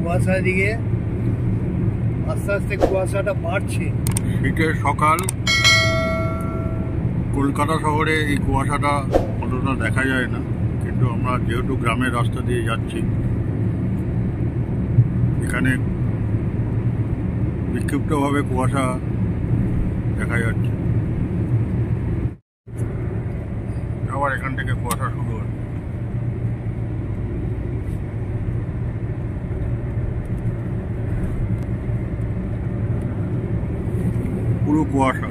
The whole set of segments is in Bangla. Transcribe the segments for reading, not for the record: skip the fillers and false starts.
কুয়াশা, দিকে আস্তে আস্তে কুয়াশাটা বাড়ছে। শীতের সকাল, কলকাতা শহরে এই কুয়াশাটা অতটা দেখা যায় না, কিন্তু আমরা যেহেতু গ্রামের রাস্তা দিয়ে যাচ্ছি, এখানে বিক্ষিপ্তভাবে কুয়াশা দেখা যাচ্ছে। আবার এখান থেকে কুয়াশা শুরু হয়। পুরো কুয়াশা।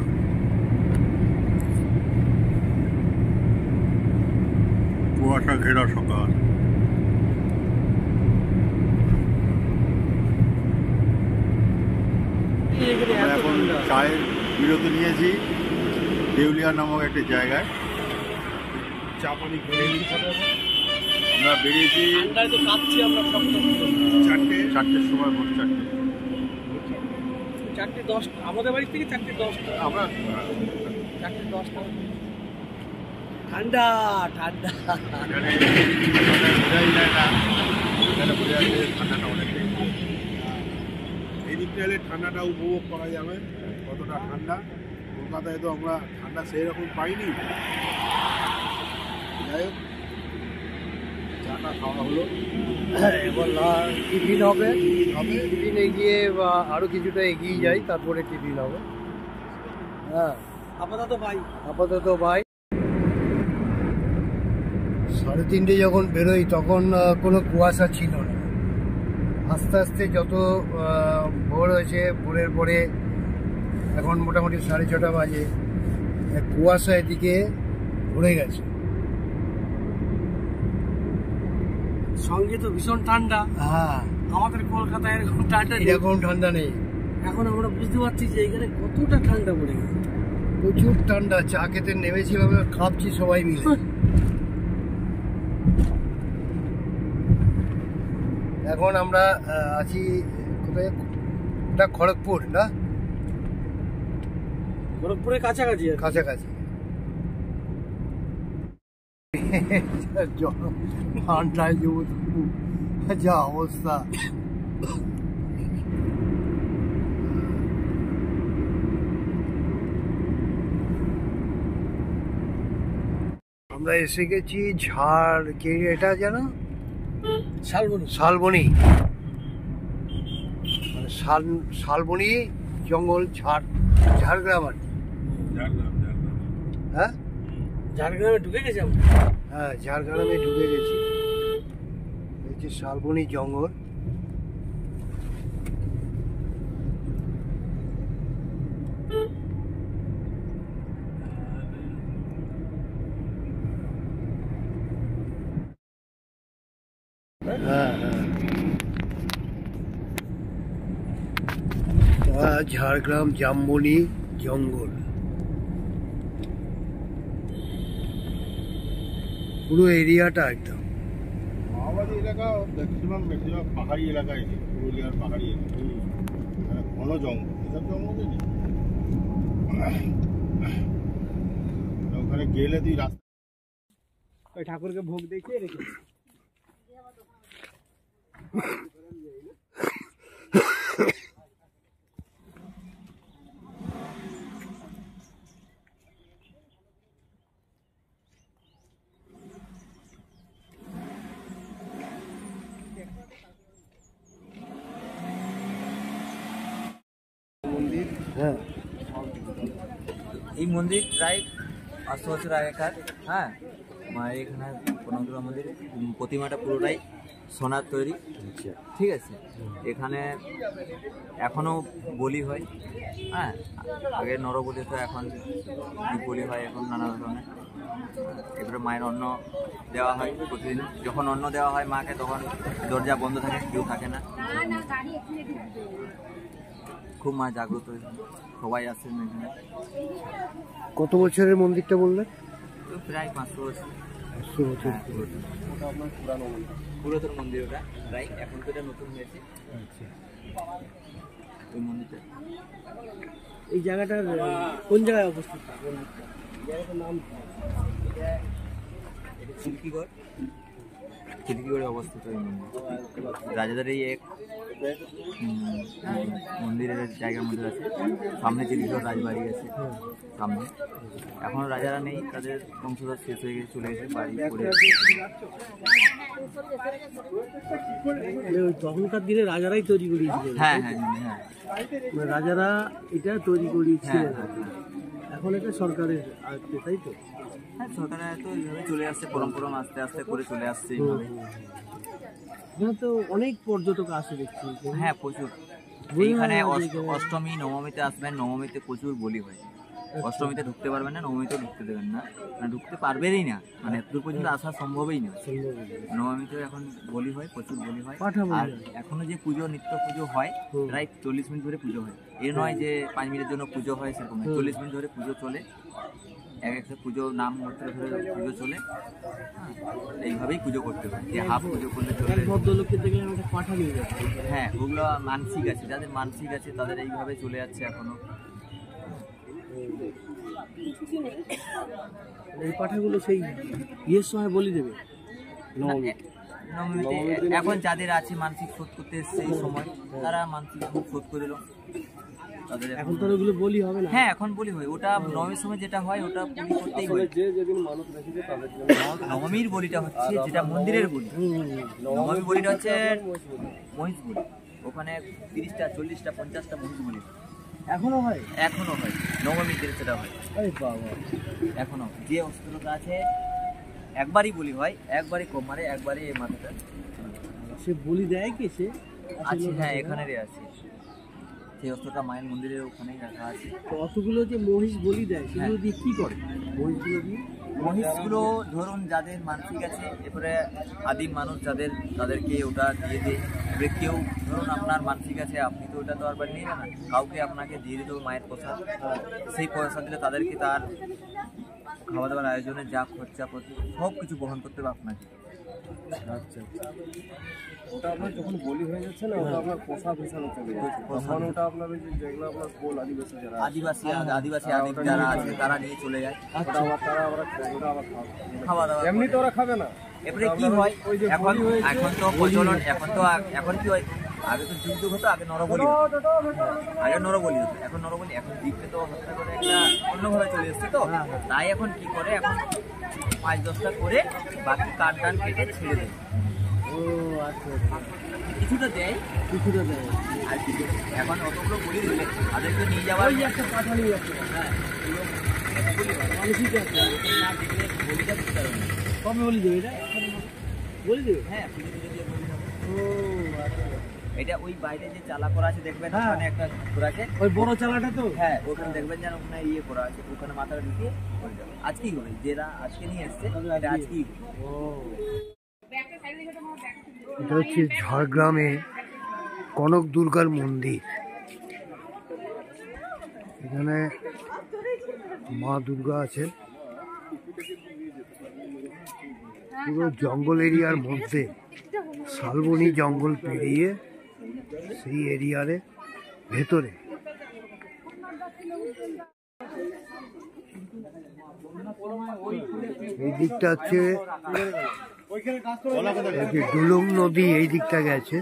কুয়াশা ঘেরা সকাল। আমরা এখন চায়ের বিরতি নিয়েছি দেউলিয়া নামক একটি জায়গায়। চা পানি খেয়ে আমরা বেরিয়েছি চারটের সময়, ভোর 4:10 আমাদের বাড়ি থেকে 4:10 আমরা 4:10 ঠান্ডা ঠান্ডা। এখানে বোঝাই যায় না, এখানে বোঝা যাচ্ছে ঠান্ডাটা অনেকটাই। এই দিকটা এলে ঠান্ডাটা উপভোগ করা যাবে, কতটা ঠান্ডা। কলকাতায় তো আমরা ঠান্ডা সেই রকম পাইনি। যাই হোক, চাটা খাওয়া হলো, এবার টিফিন হবে। টিফিন এগিয়ে আরো কিছুটা এগিয়ে যাই, তারপরে টিফিন হবে। হ্যাঁ, আপাতত ভাই 3:30 যখন বেরোই তখন কোনো কুয়াশা ছিল না। আস্তে আস্তে যত ভোর হয়েছে, ভোরের পরে এখন মোটামুটি 6:30 বাজে, কুয়াশা এদিকে ভরে গেছে। সঙ্গে তো ভীষণ ঠান্ডা। হ্যাঁ, আমাদের কলকাতায় এরকম ঠান্ডা নেই। এরকম ঠান্ডা নেই। এখন আমরা বুঝতে পারছি যে এখানে কতটা ঠান্ডা পড়ে গেছে। প্রচুর ঠান্ডা। চা খেতে নেমেছিলাম, কাঁপছি সবাই মিলে। এখন আমরা আছি কোথায়? এটা খড়গপুর না? খড়গপুরের কাছাকাছি। কাছাকাছি। ঠান্ডায় যা অবস্থা। আমরা এসে গেছি এটা জানো? শালবনি। শালবনি জঙ্গল, ঝাড়গ্রাম আর কি। হ্যাঁ, ঝাড়গ্রামে ঢুকে গেছি আমরা। হ্যাঁ, ঝাড়গ্রামে ঢুকে গেছি। এই যে শালবনি জঙ্গল। হ্যাঁ, ঝাড়গ্রাম জামবনি জঙ্গল, পুরো এরিয়াটা একদম। মাওবাদী এলাকা ম্যাক্সিমাম পাহাড়ি এলাকায়, পুরুলিয়ার পাহাড়ি এলাকা, ঘন জঙ্গল। এসব জঙ্গলে নেই। ওখানে গেলে তুই রাস্তা, ওই ঠাকুরকে ভোগ দেখিয়ে রেখেছি। হ্যাঁ, এই মন্দির প্রায় 500 বছর আগেকার। হ্যাঁ, মায়ের এখানে পূর্ণদুর্গা মন্দির, প্রতিমাটা পুরোটাই সোনার তৈরি। ঠিক আছে, এখানে এখনও বলি হয়। হ্যাঁ, আগে নরবলি তো, এখন বলি হয়, এখন নানা ধরনের। এবারে মায়ের অন্ন দেওয়া হয় প্রতিদিন। যখন অন্ন দেওয়া হয় মাকে, তখন দরজা বন্ধ থাকে, কেউ থাকে না। খুব মা জাগ্রত, সবাই আসেন এখানে। কত বছরের মন্দিরটা বললেন? প্রায় 500 বছর। 500 বছর। পুরাতন মন্দির ওটা প্রায়, এখন তো এটা নতুন হয়েছে। ওই মন্দিরটা, এই জায়গাটার কোন জায়গায় অবস্থিত? জায়গাটার নাম এটা চিল্কিগড়। চিল্কিগড়ে অবস্থিত এই মন্দির রাজাদের এই এক মন্দিরের জায়গার মধ্যে আছে। সামনে চিল্কিগড় রাজবাড়ি আছে সামনে, এখনো রাজারা নেই, তাদের বংশধর শেষ হয়ে গেছে, চলে গেছে, বাড়ি পড়ে তখনকার দিনে রাজারাই তৈরি করিয়েছিল। হ্যাঁ হ্যাঁ হ্যাঁ রাজারা এটা তৈরি করিয়েছিলেন। হ্যাঁ হ্যাঁ এখন এটা সরকারের আসছে, তাই তো? হ্যাঁ সরকারের তো এইভাবে চলে আসছে, পরম্পরা আস্তে আস্তে করে চলে আসছে এইভাবে। এখানে তো অনেক পর্যটক আসে দেখছি। হ্যাঁ প্রচুর। এইখানে অষ্টমী নবমীতে আসবেন, নবমীতে প্রচুর বলি হয়। অষ্টমীতে ঢুকতে পারবেন না, নবমীতেও ঢুকতে দেবেন না, মানে ঢুকতে পারবেনই না, মানে এতদূর পর্যন্ত আসা সম্ভবই না। নবমীতেও এখন বলি হয়, প্রচুর বলি হয়। আর এখনো যে পুজো, নিত্য পুজো হয়, প্রায় 40 মিনিট ধরে পুজো হয়। এ নয় যে 5 মিনিটের জন্য পুজো হয়, সেরকম 40 মিনিট ধরে পুজো চলে। এক একটা পুজো নাম মাত্র ধরে পুজো চলে। এইভাবেই পুজো করতে হয়, যে হাফ পুজো করলে চলে। ভদ্রলোককে দেখলে আমাকে পাঠা নিয়ে যাচ্ছে। হ্যাঁ ওগুলো মানসিক আছে, যাদের মানসিক আছে তাদের এইভাবে চলে যাচ্ছে এখনো। এই পাঠাগুলো সেই ইয়ের সময় বলি দেবে এখন যাদের আছে মানসিক শোধ করতে এসছে এই সময়, তারা মানসিক শোধ করে দিল। তাদের এখন তো ওগুলো বলি হবে না। হ্যাঁ এখন বলি হয়, ওটা নবমীর সময় যেটা হয় ওটা বলি করতেই হয়। নবমীর বলিটা হচ্ছে যেটা মন্দিরের বলি। নবমীর বলিটা হচ্ছে মহিষ বলি, ওখানে 30টা 40টা 50টা মহিষ বলি এখনো হয়। এখনো হয়, নবমীর দিনে সেটা হয়। আরে বাবা, এখনো যে অস্ত্রটা আছে একবারই বলি হয়, একবারই কম মারে, একবারই এই মাথাটা সে বলি দেয় কে? সে আছে, হ্যাঁ এখানেরই আছে, সেই অস্ত্রটা মায়ের মন্দিরের ওখানেই রাখা আছে। তো অতগুলো যে মহিষ বলি দেয় সেগুলো দিয়ে কি করে? মহিষগুলো দিয়ে মহিষগুলো ধরুন যাদের মানসিক আছে, এরপরে আদিম মানুষ যাদের, তাদেরকে ওটা দিয়ে দেয়। এবারে কেউ ধরুন আপনার মানসিক আছে, আপনি তো ওটা তো আর নিয়ে না, কাউকে আপনাকে দিয়ে দিতে হবে মায়ের প্রসাদ। সেই প্রসাদ দিলে তাদেরকে তার খাওয়া দাওয়ার আয়োজনে যা খরচাপাতি সব কিছু বহন করতে হবে আপনাকে। আচ্ছা আচ্ছা, ওটা আপনার যখন বলি হয়ে যাচ্ছে না, ওটা আপনার পোশাক হিসাবে চলে যাচ্ছে। তখন ওটা আপনার ওই যেগুলো আপনার কোল আদিবাসী যারা আদিবাসী আদিম যারা আছে তারা নিয়ে চলে যায়। ওটা আবার তারা আবার ওটা আবার খাওয়া দাওয়া এমনি তো ওরা খাবে না। এবারে কি হয়, এখন তো প্রচলন, এখন কি হয়, আগে তো যুদ্ধ হতো, আগে নরবলি হতো, এখন নরবলি, এখন দ্বীপে তো হত্যা করে একটা অন্যভাবে চলে এসছে তো, তাই এখন কি করে, এখন 5-10টা করে বাকি কাঠ টান কেটে ছেড়ে দেয়। ও আচ্ছা, কিছুটা দেয় আর কিছু এখন অতগুলো বলি দিলে তাদেরকে নিয়ে যাওয়ার একটা পাঠা নিয়ে যাচ্ছে। হ্যাঁ মানসিক আছে না দেখলে বলিটা দিতে পারবে না। কবে বলি দেবে? এটা বলি দেবে? হ্যাঁ পুজো দিয়ে বলি হবে। ও আচ্ছা, এটা ওই বাইরে যে চালা করা আছে দেখবেন, ওখানে একটা করা আছে, ওই বড় চালাটা তো? হ্যাঁ ওখানে দেখবেন যেন ওখানে ইয়ে করা আছে, ওখানে মাথাটা ঢুকিয়ে করে যাবে। আজকেই হবে, যেটা আজকে নিয়ে এসছে এটা আজকেই হবে। ও এটা হচ্ছে ঝাড়গ্রামে কনক দুর্গার মন্দির। এখানে মা দুর্গা আছেন, পুরো জঙ্গল এরিয়ার মধ্যে, শালবনী জঙ্গল পেরিয়ে সেই এরিয়ারে ভেতরে। এই দিকটা হচ্ছে ডুলুং নদী, এই দিকটা গেছে।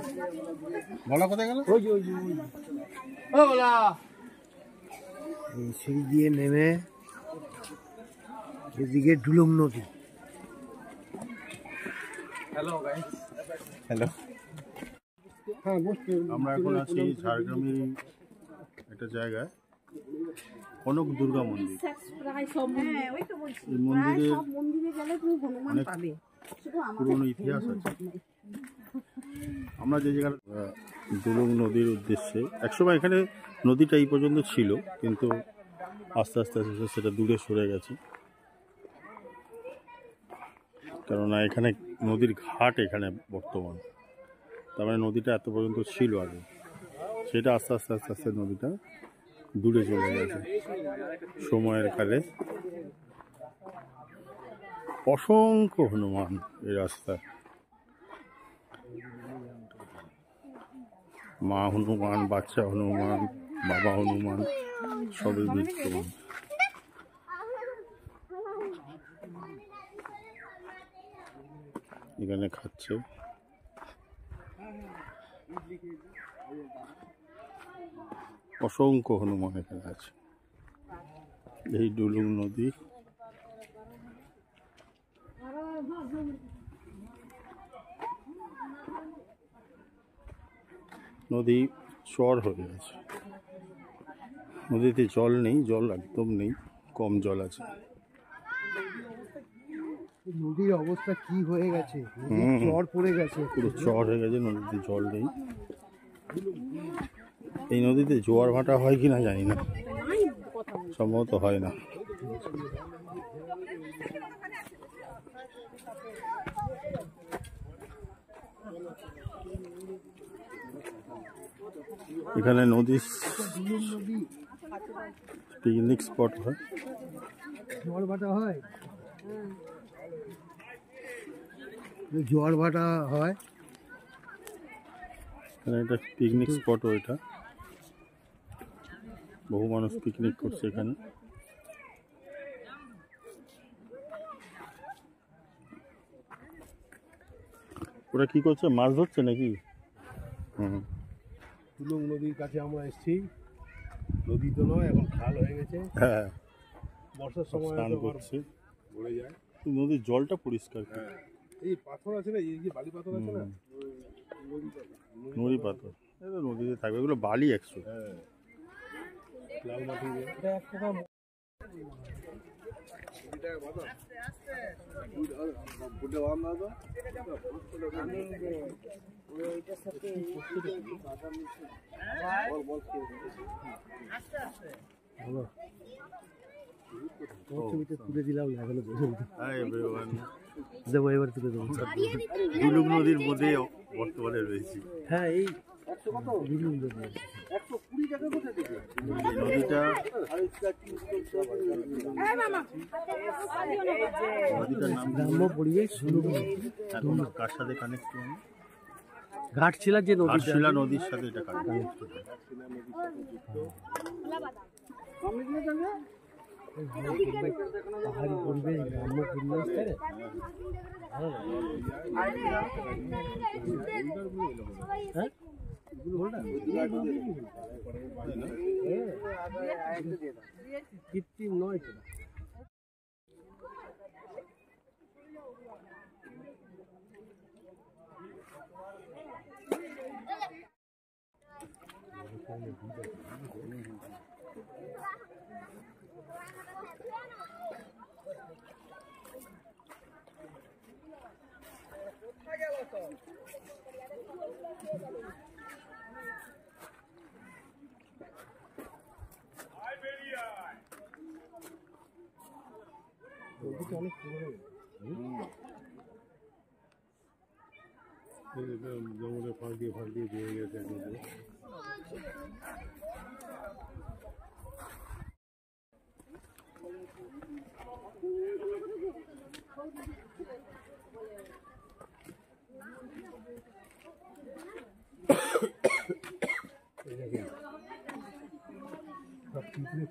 সেই দিয়ে নেমে এদিকে ডুলুং নদী। হ্যালো, আমরা এখন আছি ঝাড়গ্রামের একটা জায়গায়, কনক দুর্গা মন্দির। এই মন্দিরের অনেক পুরনো ইতিহাস আছে। আমরা যে জায়গায় ডুলুং নদীর উদ্দেশ্যে, একসময় এখানে নদীটা এই পর্যন্ত ছিল, কিন্তু আস্তে আস্তে আস্তে সেটা দূরে সরে গেছে, কেননা এখানে নদীর ঘাট এখানে বর্তমান। তার মানে নদীটা এত পর্যন্ত ছিল আগে, সেটা আস্তে আস্তে আস্তে আস্তে নদীটা দূরে চলে গেছে সময়ের কালে। অসংখ্য হনুমান এই রাস্তায়, মা হনুমান, বাচ্চা হনুমান, বাবা হনুমান, সবই বিদ্যমান। এখানে খাচ্ছে। অসংখ্য হনুমান এখানে আছে। এই ডুলুং নদী। নদী চর হয়ে গেছে, নদীতে জল নেই, জল একদম নেই, কম জল আছে। নদীর অবস্থা কি হয়ে গেছে, চর পড়ে গেছে, পুরো চর হয়ে গেছে, নদীতে জল নেই। এই নদীতে জোয়ার ভাটা হয় কিনা জানি না, সম্ভবত হয় না। এখানে নদী পিকনিক স্পট হয়, জোয়ার ভাটা হয়, জোয়ার ভাটা হয়। এখানে একটা পিকনিক স্পটও, এটা বহু মানুষ পিকনিক করছে এখানে। ওরা কি করছে, মাছ ধরছে নাকি? হুম, তুলুং নদীর কাছে আমরা এসেছি। নদী তো নয়, এখন খাল হয়ে গেছে। হ্যাঁ, বর্ষার সময় স্নান হয়তো আবার করছে। ভরে যায়। নদীর জলটা পরিষ্কার। হ্যাঁ, এই পাথর আছে না, এই যে বালি পাথর আছে না, নুড়ি পাথর নদীতে থাকবে, এগুলো বালি একশো। হ্যাঁ, লাল মাটি দিয়ে। তুলে দিলাম না এখনো পর্যন্ত, হাই এভরিওয়ান, দেবো এবার তুলে দেবো। ডুলুং নদীর মধ্যে বর্তমানে রয়েছি। হ্যাঁ, এই নদীটা নদীটার নাম গ্রাম্য পরিবেশ এখন কার সাথে কানেক্ট? ঘাটশিলা যে নদী, ঘাটশিলা নদীর সাথে এটা কানেক্ট। পাহাড়ি পরিবেশ, গ্রাম্য পরিবেশ, তাই না? হ্যাঁ, কৃত্রিম নয় তো। অনেক জঙ্গলে ফাঁক দিয়ে দিয়ে গেছে নদী।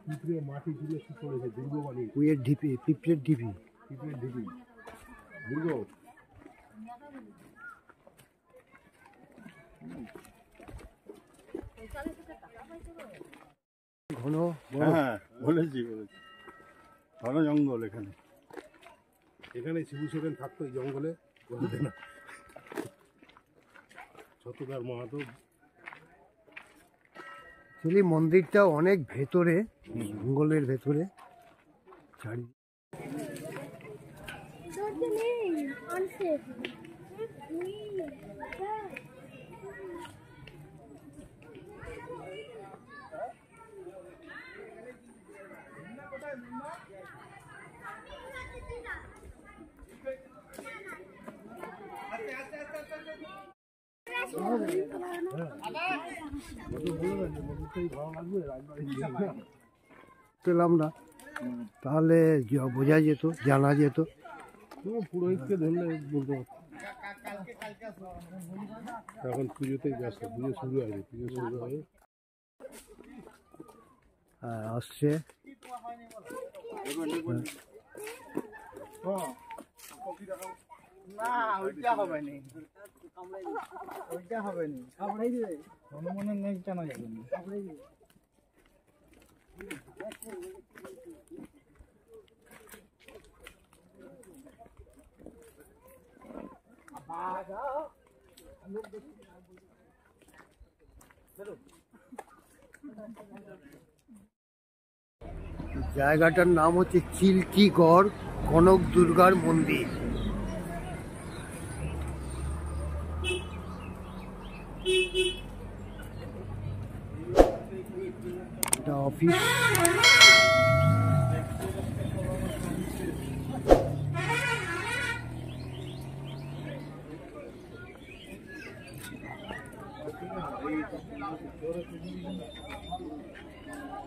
পিঁপড়ে মাটি জুড়ে কি করেছে, দুর্গ বানিয়ে। কুয়ের ঢিপি, পিঁপড়ের ঢিপি, পিঁপড়ের ঢিপি, দুর্গ। ঘন, হ্যাঁ, বলেছি ঘন জঙ্গল এখানে। এখানে শিবু সোরেন থাকতো এই জঙ্গলে, বলতে না ছত্রদার মাহাতো। অ্যাকচুয়ালি মন্দিরটা অনেক ভেতরে, জঙ্গলের ভেতরে। পেলাম না, তাহলে বোঝা যেত, জানা যেত। পুরোহিতকে ধরলে বলতে পারত। এখন পুজোতেই ব্যস্ত, পুজো শুরু হবে, পুজো শুরু হবে। আসছে ওইটা হবে না, ওইটা হবে না, কামড়াই দিবে মনে নেই কেন যাবে না, কামড়াই দিবে। জায়গাটার নাম হচ্ছে চিল্কিগড় কনক দুর্গার মন্দির। এটা অফিস।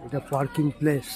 এটা পার্কিং প্লেস।